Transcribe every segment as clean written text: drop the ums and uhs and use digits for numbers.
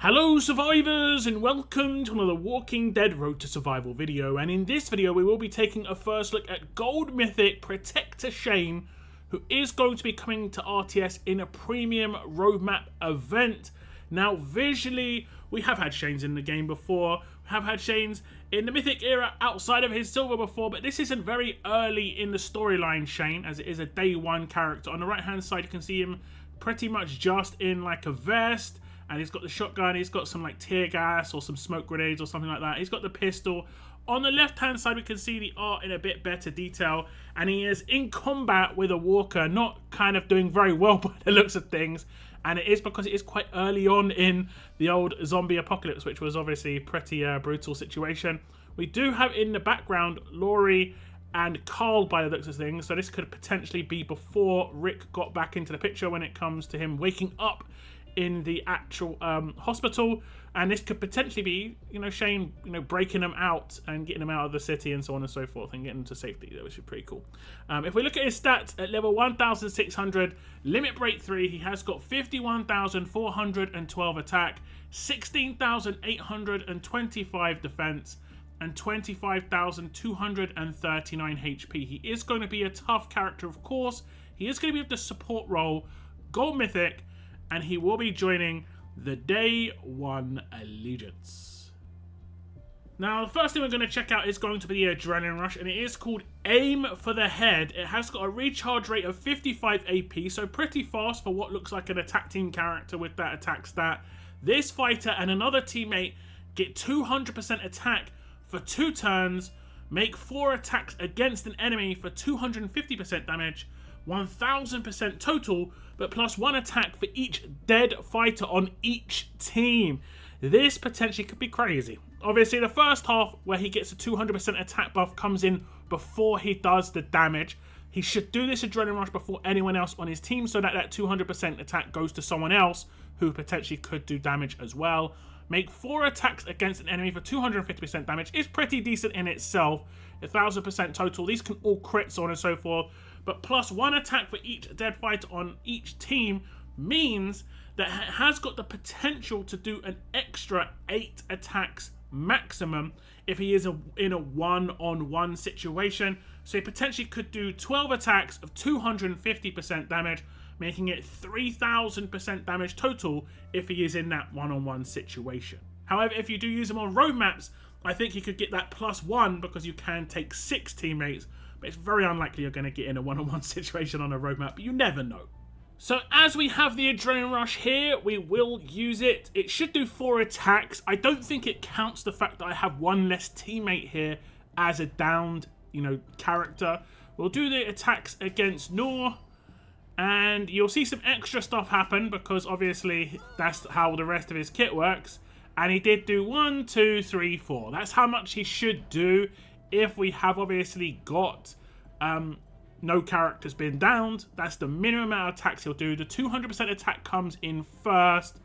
Hello survivors and welcome to another Walking Dead Road to Survival video, and in this video we will be taking a first look at Gold Mythic Protector Shane, who is going to be coming to RTS in a premium roadmap event. Now visually we have had Shanes in the game before, we have had Shanes in the Mythic era outside of his silver before, but this isn't very early in the storyline Shane, as it is a day one character. On the right hand side you can see him pretty much just in like a vest. And he's got the shotgun, he's got some like tear gas or some smoke grenades or something like that. He's got the pistol. On the left hand side we can see the art in a bit better detail. And he is in combat with a walker, not kind of doing very well by the looks of things. And it is because it is quite early on in the old zombie apocalypse, which was obviously a pretty brutal situation. We do have in the background Laurie and Carl by the looks of things. So this could potentially be before Rick got back into the picture when it comes to him waking up in the actual hospital, and this could potentially be, Shane, breaking them out and getting them out of the city and so on and so forth and getting them to safety, which is pretty cool. If we look at his stats at level 1600, limit break 3, he has got 51,412 attack, 16,825 defense, and 25,239 HP. He is going to be a tough character, of course. He is going to be the support role, Gold Mythic, and he will be joining the Day 1 Allegiance. Now, the first thing we're going to check out is going to be the Adrenaline Rush, and it is called Aim for the Head. It has got a recharge rate of 55 AP, so pretty fast for what looks like an attack team character with that attack stat. This fighter and another teammate get 200% attack for 2 turns, make 4 attacks against an enemy for 250% damage, 1000% total, but plus 1 attack for each dead fighter on each team. This potentially could be crazy. Obviously the first half where he gets a 200% attack buff comes in before he does the damage. He should do this Adrenaline Rush before anyone else on his team so that that 200% attack goes to someone else who potentially could do damage as well. Make 4 attacks against an enemy for 250% damage is pretty decent in itself. 1000% total. These can all crit, so on and so forth. But plus 1 attack for each dead fighter on each team means that it has got the potential to do an extra 8 attacks maximum if he is in a one-on-one situation. So he potentially could do 12 attacks of 250% damage, making it 3000% damage total if he is in that one-on-one situation. However, if you do use him on road maps, I think he could get that plus 1 because you can take 6 teammates, but it's very unlikely you're going to get in a one-on-one situation on a road map, but you never know. So as we have the Adrenaline Rush here, we will use it. It should do 4 attacks. I don't think it counts the fact that I have 1 less teammate here as a downed, character. We'll do the attacks against Noor, and you'll see some extra stuff happen because obviously that's how the rest of his kit works. And he did do 1, 2, 3, 4. That's how much he should do if we have obviously got no characters been downed. That's the minimum amount of attacks he'll do. The 200% attack comes in first,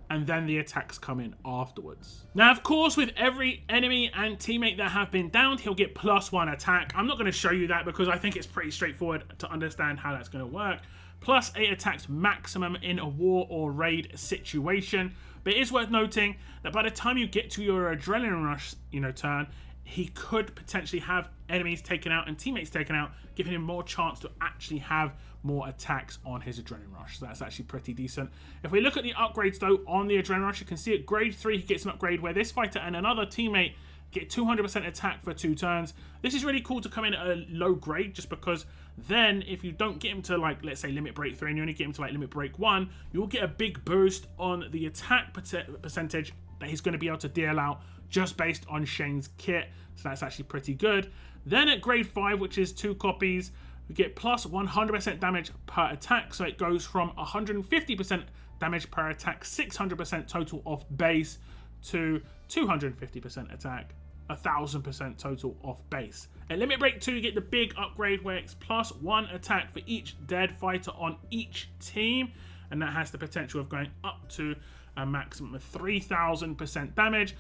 and then the attacks come in afterwards. Now, of course, with every enemy and teammate that have been downed, he'll get plus 1 attack. I'm not going to show you that because I think it's pretty straightforward to understand how that's going to work. Plus 8 attacks maximum in a war or raid situation. But it is worth noting that by the time you get to your Adrenaline Rush, turn, he could potentially have enemies taken out and teammates taken out, giving him more chance to actually have more attacks on his Adrenaline Rush. So that's actually pretty decent. If we look at the upgrades though on the Adrenaline Rush, you can see at grade 3 he gets an upgrade where this fighter and another teammate get 200% attack for 2 turns. This is really cool to come in at a low grade, just because then if you don't get him to, like, let's say limit break 3 and you only get him to like limit break 1, you'll get a big boost on the attack percentage that he's going to be able to deal out just based on Shane's kit. So that's actually pretty good. Then at grade 5, which is 2 copies, we get plus 100% damage per attack. So it goes from 150% damage per attack, 600% total off base, to 250% attack, 1000% total off base. At limit break 2, you get the big upgrade where it's plus 1 attack for each dead fighter on each team, and that has the potential of going up to a maximum of 3000% damage,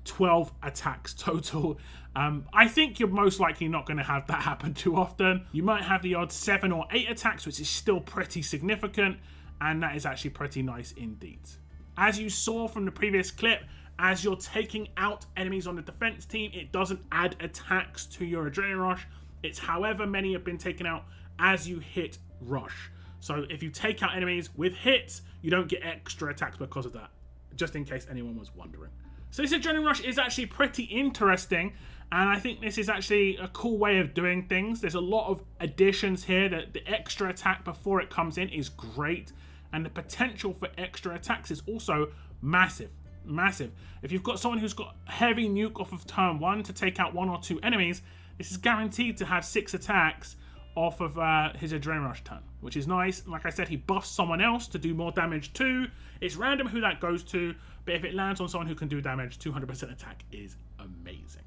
12 attacks total. I think you're most likely not going to have that happen too often. You might have the odd 7 or 8 attacks, which is still pretty significant, and that is actually pretty nice indeed. As you saw from the previous clip, as you're taking out enemies on the defense team, it doesn't add attacks to your Adrenaline Rush. It's however many have been taken out as you hit Rush. So if you take out enemies with hits, you don't get extra attacks because of that, just in case anyone was wondering. So this Adrenaline Rush is actually pretty interesting, and I think this is actually a cool way of doing things. There's a lot of additions here. That the extra attack before it comes in is great, and the potential for extra attacks is also massive. Massive. If you've got someone who's got heavy nuke off of turn 1 to take out 1 or 2 enemies, this is guaranteed to have 6 attacks off of his Adrenaline Rush turn, which is nice. Like I said, he buffs someone else to do more damage too. It's random who that goes to, but if it lands on someone who can do damage, 200% attack is amazing.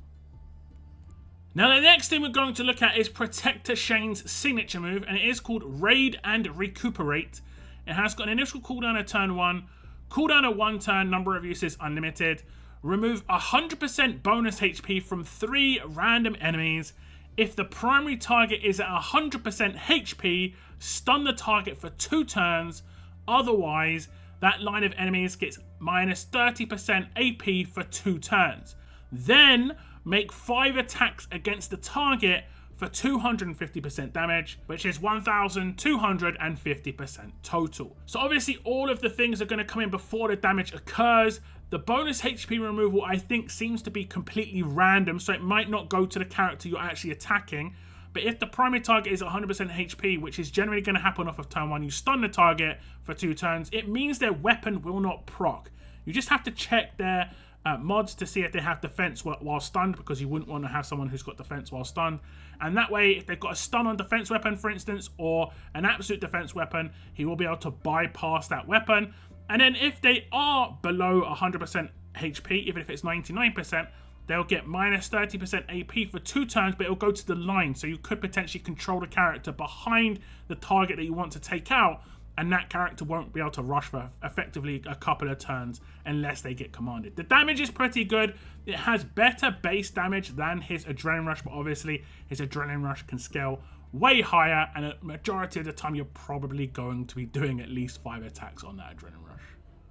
Now the next thing we're going to look at is Protector Shane's signature move, and it is called Raid and Recuperate. It has got an initial cooldown of turn 1, cooldown of 1 turn, number of uses unlimited, remove 100% bonus HP from 3 random enemies. If the primary target is at 100% HP, stun the target for 2 turns. Otherwise, that line of enemies gets minus 30% AP for 2 turns. Then, make 5 attacks against the target for 250% damage, which is 1,250% total. So obviously all of the things are going to come in before the damage occurs. The bonus HP removal, I think, seems to be completely random, so it might not go to the character you're actually attacking. But if the primary target is 100% HP, which is generally going to happen off of turn 1, you stun the target for 2 turns, it means their weapon will not proc. You just have to check their mods to see if they have defense while stunned, because you wouldn't want to have someone who's got defense while stunned. And that way, if they've got a stun on defense weapon, for instance, or an absolute defense weapon, he will be able to bypass that weapon. And then if they are below 100% HP, even if it's 99%, they'll get minus 30% AP for 2 turns, but it'll go to the line. So you could potentially control the character behind the target that you want to take out, and that character won't be able to rush for effectively a couple of turns unless they get commanded. The damage is pretty good. It has better base damage than his Adrenaline Rush, but obviously his Adrenaline Rush can scale way higher, and a majority of the time you're probably going to be doing at least 5 attacks on that Adrenaline Rush.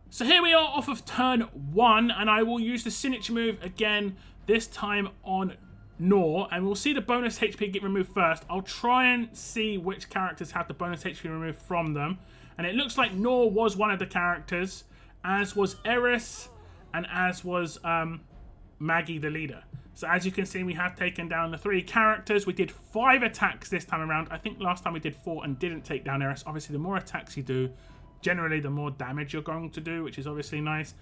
So here we are off of turn 1, and I will use the signature move again, this time on Nor, and we'll see the bonus HP get removed first. I'll try and see which characters have the bonus HP removed from them. And it looks like Nor was one of the characters, as was Eris, and as was Maggie the leader. So as you can see, we have taken down the 3 characters. We did 5 attacks this time around. I think last time we did 4 and didn't take down Eris. Obviously, the more attacks you do, generally the more damage you're going to do, which is obviously nice.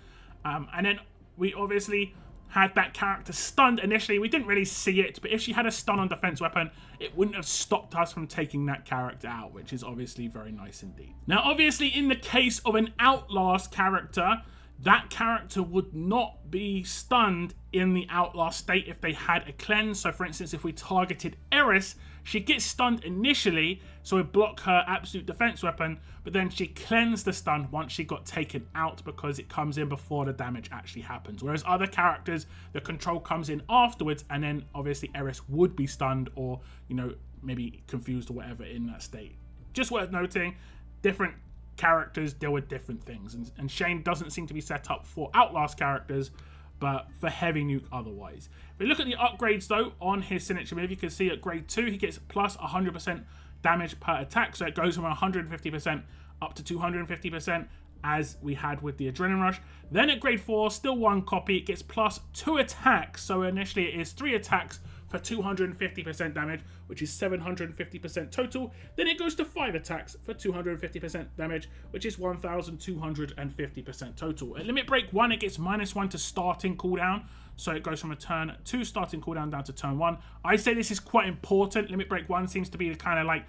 And then we obviously had that character stunned initially. We didn't really see it, but if she had a stun on defense weapon, it wouldn't have stopped us from taking that character out, which is obviously very nice indeed. Now, obviously, in the case of an Outlast character, that character would not be stunned in the Outlast state if they had a cleanse. So, for instance, if we targeted Eris, she gets stunned initially, so it block her absolute defense weapon, but then she cleansed the stun once she got taken out because it comes in before the damage actually happens. Whereas other characters, the control comes in afterwards, and then obviously Eris would be stunned or, you know, maybe confused or whatever in that state. Just worth noting, different characters deal with different things, and Shane doesn't seem to be set up for Outlast characters, but for Heavy Nuke otherwise. If we look at the upgrades though on his signature move, you can see at grade 2 he gets plus 100% damage per attack, so it goes from 150% up to 250% as we had with the Adrenaline Rush. Then at grade 4, still 1 copy, it gets plus 2 attacks, so initially it is 3 attacks for 250% damage, which is 750% total. Then it goes to 5 attacks for 250% damage, which is 1,250% total. At Limit Break 1, it gets -1 to starting cooldown, so it goes from a turn 2 starting cooldown down to turn 1. I say this is quite important. Limit Break 1 seems to be the kind of like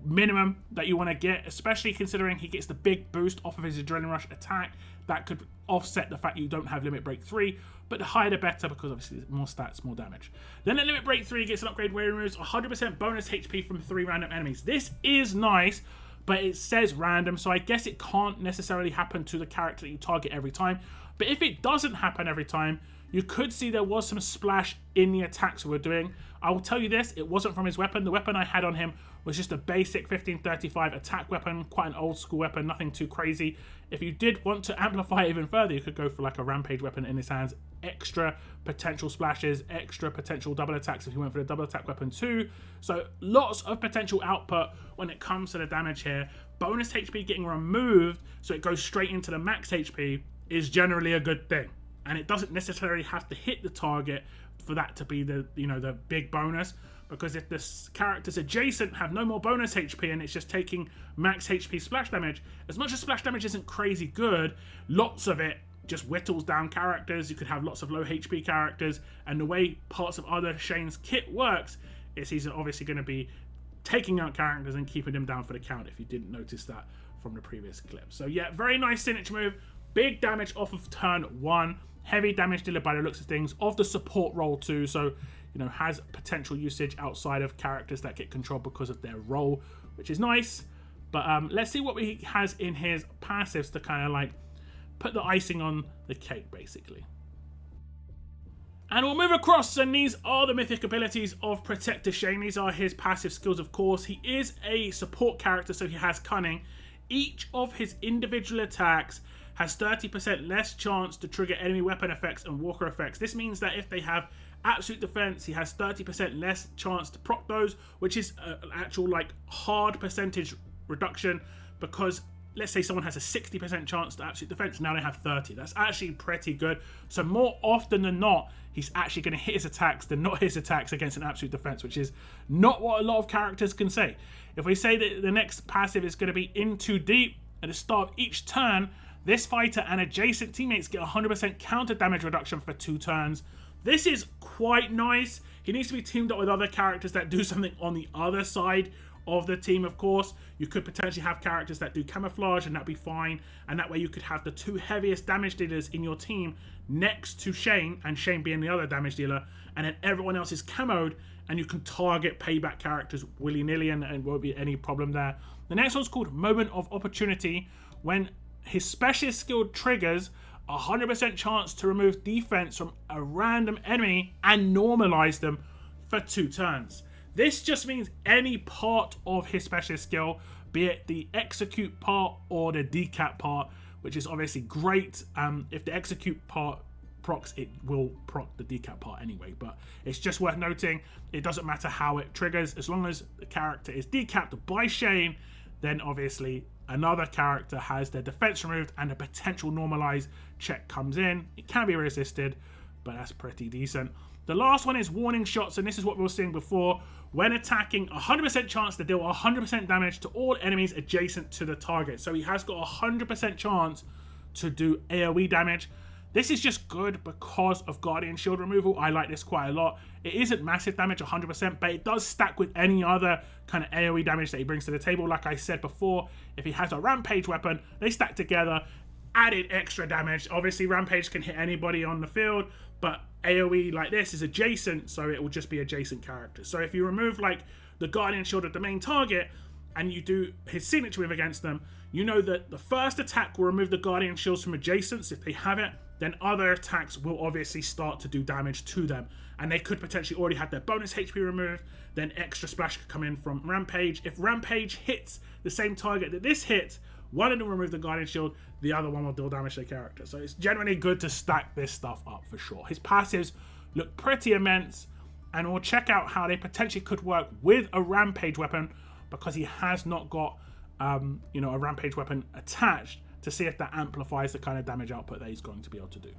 minimum that you want to get, especially considering he gets the big boost off of his Adrenaline Rush attack. That could offset the fact that you don't have Limit Break 3, but the higher the better, because obviously more stats, more damage. Then at Limit Break 3 gets an upgrade where he removes 100% bonus HP from 3 random enemies. This is nice, but it says random, so I guess it can't necessarily happen to the character that you target every time. But if it doesn't happen every time, you could see there was some splash in the attacks we were doing. I will tell you this, it wasn't from his weapon. The weapon I had on him was just a basic 1535 attack weapon, quite an old school weapon, nothing too crazy. If you did want to amplify it even further, you could go for like a rampage weapon in his hands, extra potential splashes, extra potential double attacks if you went for the double attack weapon too. So lots of potential output when it comes to the damage here. Bonus HP getting removed so it goes straight into the max HP is generally a good thing. And it doesn't necessarily have to hit the target for that to be the, you know, the big bonus. Because if the characters adjacent have no more bonus HP and it's just taking max HP splash damage, as much as splash damage isn't crazy good, lots of it just whittles down characters. You could have lots of low HP characters, and the way parts of other Shane's kit works is he's obviously going to be taking out characters and keeping them down for the count, if you didn't notice that from the previous clip. So yeah, very nice signature move. Big damage off of turn 1. Heavy damage dealer by the looks of things, of the support role too, so you know, has potential usage outside of characters that get controlled because of their role, which is nice. But let's see what he has in his passives to kind of like put the icing on the cake, basically. And we'll move across, and these are the mythic abilities of Protector Shane. These are his passive skills, of course. He is a support character, so he has cunning. Each of his individual attacks has 30% less chance to trigger enemy weapon effects and walker effects. This means that if they have absolute defense, he has 30% less chance to proc those, which is an actual like hard percentage reduction, because let's say someone has a 60% chance to absolute defense, now they have 30. That's actually pretty good. So more often than not, he's actually going to hit his attacks than not his attacks against an absolute defense, which is not what a lot of characters can say. If we say that the next passive is going to be in too deep, at the start of each turn, this fighter and adjacent teammates get 100% counter damage reduction for 2 turns. This is quite nice. He needs to be teamed up with other characters that do something on the other side of the team, of course. You could potentially have characters that do camouflage, and that'd be fine. And that way you could have the 2 heaviest damage dealers in your team next to Shane, and Shane being the other damage dealer. And then everyone else is camoed, and you can target payback characters willy-nilly, and won't be any problem there. The next one's called Moment of Opportunity. When his specialist skill triggers, 100% chance to remove defense from a random enemy and normalize them for 2 turns. This just means any part of his specialist skill, be it the execute part or the decap part, which is obviously great. If the execute part procs, it will proc the decap part anyway, but it's just worth noting, it doesn't matter how it triggers, as long as the character is decapped by Shane, then obviously another character has their defense removed and a potential normalize check comes in. It can be resisted, but that's pretty decent. The last one is warning shots, and this is what we were seeing before. When attacking, 100% chance to deal 100% damage to all enemies adjacent to the target. So he has got 100% chance to do AoE damage. This is just good because of Guardian Shield removal. I like this quite a lot. It isn't massive damage, 100%, but it does stack with any other kind of AoE damage that he brings to the table. Like I said before, if he has a Rampage weapon, they stack together, added extra damage. Obviously, Rampage can hit anybody on the field, but AoE like this is adjacent, so it will just be adjacent characters. So if you remove like the Guardian Shield of the main target, and you do his signature move against them, you know that the first attack will remove the Guardian Shields from adjacents if they have it. Then other attacks will obviously start to do damage to them. And they could potentially already have their bonus HP removed. Then extra splash could come in from Rampage. If Rampage hits the same target that this hit, one of them will remove the Guardian Shield, the other one will deal damage to the character. So it's generally good to stack this stuff up for sure. His passives look pretty immense, and we'll check out how they potentially could work with a Rampage weapon, because he has not got you know, a Rampage weapon attached, to see if that amplifies the kind of damage output that he's going to be able to do.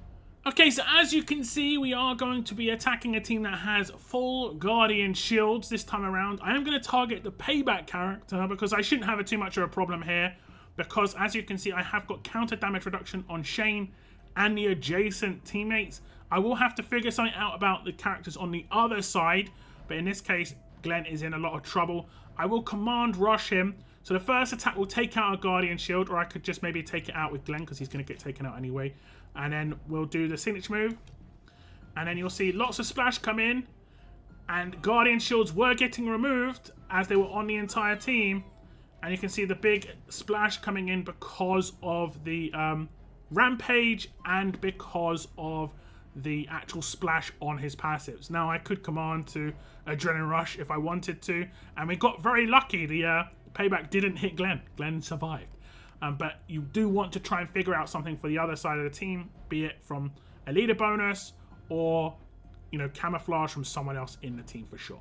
Okay, so as you can see, we are going to be attacking a team that has full Guardian Shields this time around. I am going to target the payback character because I shouldn't have too much of a problem here, because as you can see, I have got counter damage reduction on Shane and the adjacent teammates. I will have to figure something out about the characters on the other side, but in this case, Glenn is in a lot of trouble. I will command rush him. So the first attack will take out a Guardian Shield, or I could just maybe take it out with Glenn because he's going to get taken out anyway. And then we'll do the signature move. And then you'll see lots of splash come in. And Guardian Shields were getting removed as they were on the entire team. And you can see the big splash coming in because of the Rampage, and because of the actual splash on his passives. Now, I could command to Adrenaline Rush if I wanted to, and we got very lucky. The payback didn't hit Glenn. Glenn survived. But you do want to try and figure out something for the other side of the team, be it from a leader bonus or, you know, camouflage from someone else in the team for sure.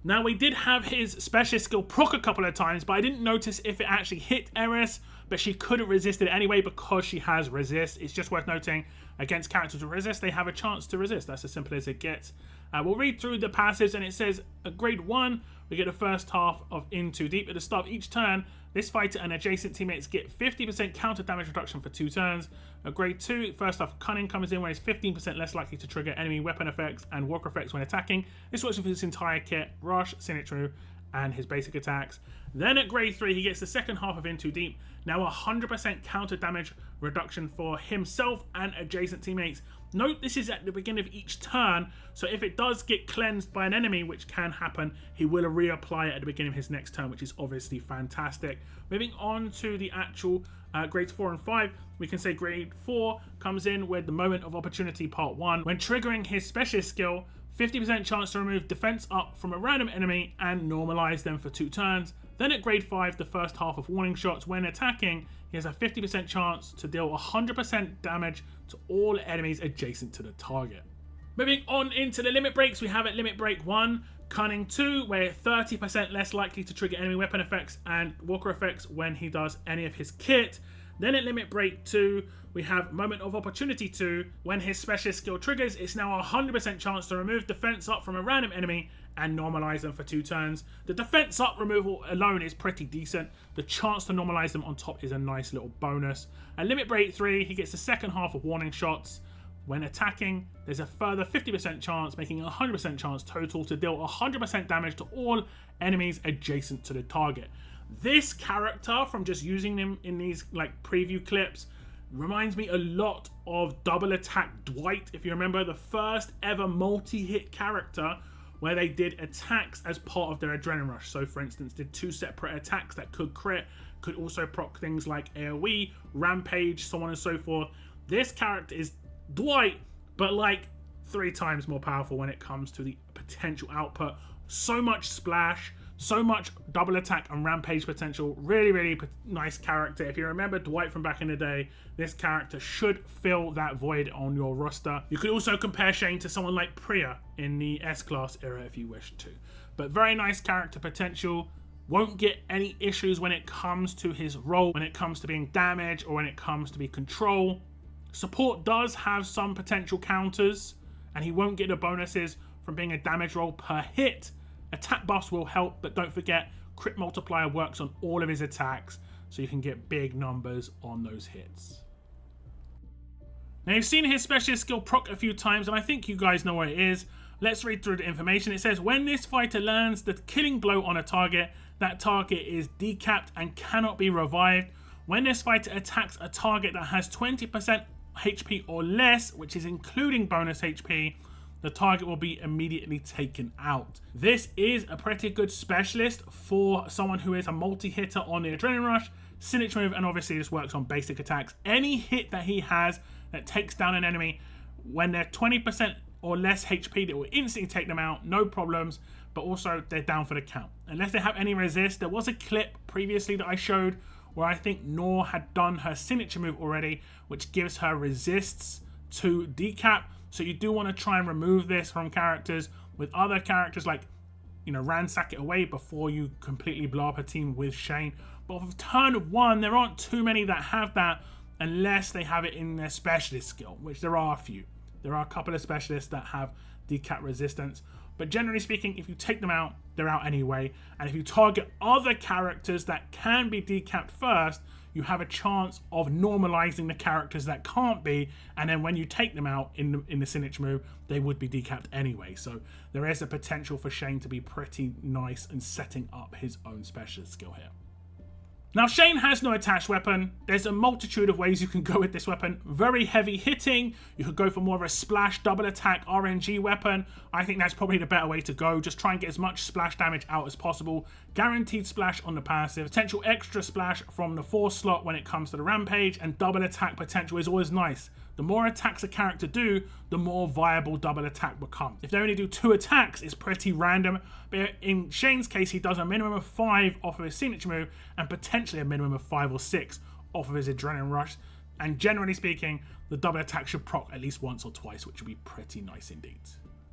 Now, we did have his specialist skill proc a couple of times, but I didn't notice if it actually hit Eris, but she couldn't resist it anyway because she has resist. It's just worth noting, against characters with resist, they have a chance to resist. That's as simple as it gets. We'll read through the passives, and it says, at grade 1, we get the first half of In Too Deep. At the start of each turn, this fighter and adjacent teammates get 50% counter damage reduction for 2 turns. At grade 2, first half Cunning comes in when it's 15% less likely to trigger enemy weapon effects and walker effects when attacking. This works with his entire kit, Rush, Signature Move, and his basic attacks. Then at grade 3, he gets the second half of In Too Deep. Now 100% counter damage reduction for himself and adjacent teammates. Note this is at the beginning of each turn, so if it does get cleansed by an enemy, which can happen, he will reapply it at the beginning of his next turn, which is obviously fantastic. Moving on to the actual grades 4 and 5, we can say grade 4 comes in with the Moment of Opportunity Part 1. When triggering his specialist skill, 50% chance to remove defense up from a random enemy and normalize them for 2 turns. Then at grade 5, the first half of warning shots. When attacking, he has a 50% chance to deal 100% damage to all enemies adjacent to the target. Moving on into the limit breaks, we have at limit break 1, Cunning 2, where 30% less likely to trigger enemy weapon effects and walker effects when he does any of his kit. Then at limit break 2, we have Moment of Opportunity 2. When his specialist skill triggers, it's now a 100% chance to remove defense up from a random enemy and normalize them for 2 turns. The defense up removal alone is pretty decent. The chance to normalize them on top is a nice little bonus. At limit break 3, he gets the second half of warning shots. When attacking, there's a further 50% chance, making a 100% chance total to deal 100% damage to all enemies adjacent to the target. This character, from just using him in these like preview clips, reminds me a lot of Double Attack Dwight. If you remember, the first ever multi-hit character where they did attacks as part of their Adrenaline Rush. So for instance, did 2 separate attacks that could crit, could also proc things like AoE, Rampage, so on and so forth. This character is Dwight, but like 3 times more powerful when it comes to the potential output. So much splash, so much double attack and rampage potential. Really, really nice character. If you remember Dwight from back in the day, this character should fill that void on your roster. You could also compare Shane to someone like Priya in the S-Class era if you wish to. But very nice character potential. Won't get any issues when it comes to his role, when it comes to being damage, or when it comes to be control. Support does have some potential counters, and he won't get the bonuses from being a damage roll per hit. Attack buffs will help, but don't forget, crit multiplier works on all of his attacks, so you can get big numbers on those hits. Now, you've seen his specialist skill proc a few times, and I think you guys know what it is. Let's read through the information. It says, when this fighter lands the killing blow on a target, that target is decapped and cannot be revived. When this fighter attacks a target that has 20% HP or less, which is including bonus HP, the target will be immediately taken out. This is a pretty good specialist for someone who is a multi-hitter on the Adrenaline Rush, Signature Move, and obviously this works on basic attacks. Any hit that he has that takes down an enemy, when they're 20% or less HP, that will instantly take them out, no problems, but also they're down for the count. Unless they have any resist. There was a clip previously that I showed where I think Nor had done her Signature Move already, which gives her resists to Decap. So you do want to try and remove this from characters. With other characters, like, you know, ransack it away before you completely blow up a team with Shane. But for turn 1, there aren't too many that have that unless they have it in their specialist skill, which there are a few. There are a couple of specialists that have decap resistance. But generally speaking, if you take them out, they're out anyway. And if you target other characters that can be decapped first, you have a chance of normalizing the characters that can't be, and then when you take them out in the Signature Move, they would be decapped anyway. So there is a potential for Shane to be pretty nice in setting up his own specialist skill here. Now, Shane has no attached weapon. There's a multitude of ways you can go with this weapon. Very heavy hitting. You could go for more of a splash, double attack, RNG weapon. I think that's probably the better way to go. Just try and get as much splash damage out as possible. Guaranteed splash on the passive. Potential extra splash from the 4 slot when it comes to the rampage. And double attack potential is always nice. The more attacks a character do, the more viable double attack becomes. If they only do 2 attacks, it's pretty random. But in Shane's case, he does a minimum of 5 off of his signature move and potentially a minimum of 5 or 6 off of his adrenaline rush. And generally speaking, the double attack should proc at least once or twice, which would be pretty nice indeed.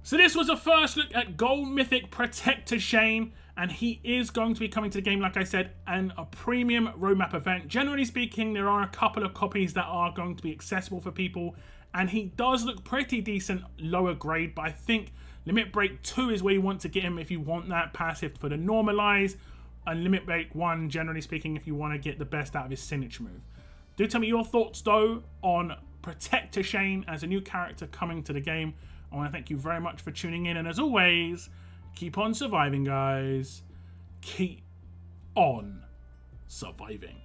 So this was a first look at Gold Mythic Protector Shane, and he is going to be coming to the game, like I said, and a premium roadmap event. Generally speaking, there are a couple of copies that are going to be accessible for people, and he does look pretty decent lower grade, but I think Limit Break 2 is where you want to get him if you want that passive for the Normalize, and Limit Break 1, generally speaking, if you want to get the best out of his signature move. Do tell me your thoughts, though, on Protector Shane as a new character coming to the game. I want to thank you very much for tuning in, and as always, keep on surviving, guys. Keep on surviving.